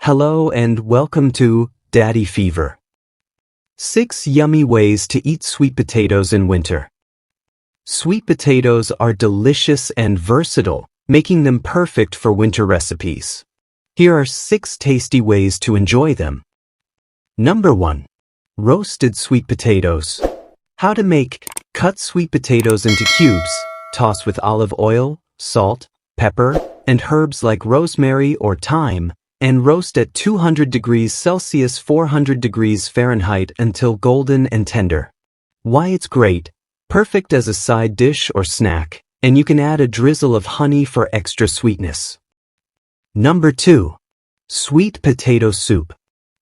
Hello and welcome to Daddy Fever. 6 yummy ways to eat sweet potatoes in winter. Sweet potatoes are delicious and versatile, making them perfect for winter recipes. Here are 6 tasty ways to enjoy them. Number 1. Roasted sweet potatoes. How to make: cut sweet potatoes into cubes, toss with olive oil, salt, pepper, and herbs like rosemary or thyme, and roast at 200 degrees Celsius 400 degrees Fahrenheit until golden and tender. Why it's great: perfect as a side dish or snack, and you can add a drizzle of honey for extra sweetness. Number 2. Sweet potato soup.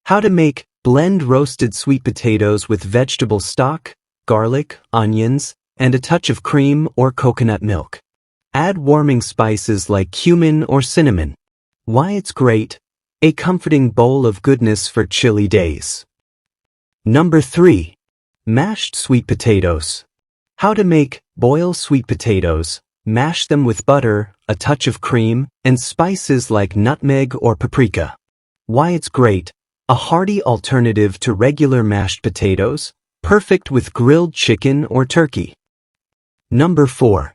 How to make: blend roasted sweet potatoes with vegetable stock, garlic, onions, and a touch of cream or coconut milk. Add warming spices like cumin or cinnamon. Why it's great: a comforting bowl of goodness for chilly days. Number 3. Mashed sweet potatoes. How to make: boil sweet potatoes, mash them with butter, a touch of cream, and spices like nutmeg or paprika. Why it's great: a hearty alternative to regular mashed potatoes, perfect with grilled chicken or turkey. Number 4.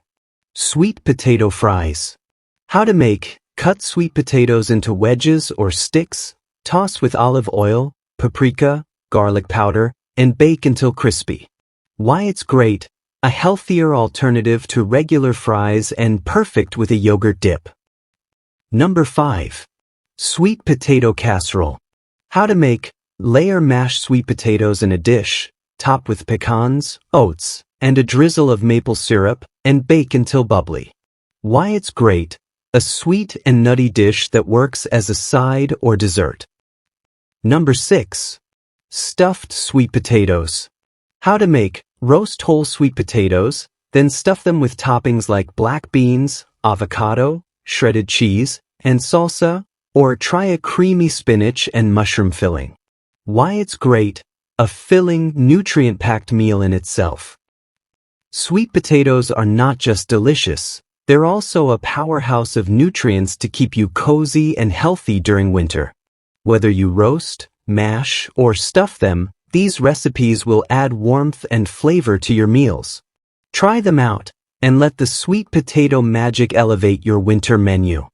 Sweet potato fries. How to make: cut sweet potatoes into wedges or sticks, toss with olive oil, paprika, garlic powder, and bake until crispy. Why it's great: a healthier alternative to regular fries and perfect with a yogurt dip. Number 5. Sweet potato casserole. How to make: layer mashed sweet potatoes in a dish, top with pecans, oats, and a drizzle of maple syrup, and bake until bubbly. Why it's great: a sweet and nutty dish that works as a side or dessert. Number 6. Stuffed sweet potatoes. How to make: roast whole sweet potatoes, then stuff them with toppings like black beans, avocado, shredded cheese, and salsa, or try a creamy spinach and mushroom filling. Why it's great: a filling, nutrient-packed meal in itself. Sweet potatoes are not just delicious, they're also a powerhouse of nutrients to keep you cozy and healthy during winter. Whether you roast, mash, or stuff them, these recipes will add warmth and flavor to your meals. Try them out, and let the sweet potato magic elevate your winter menu.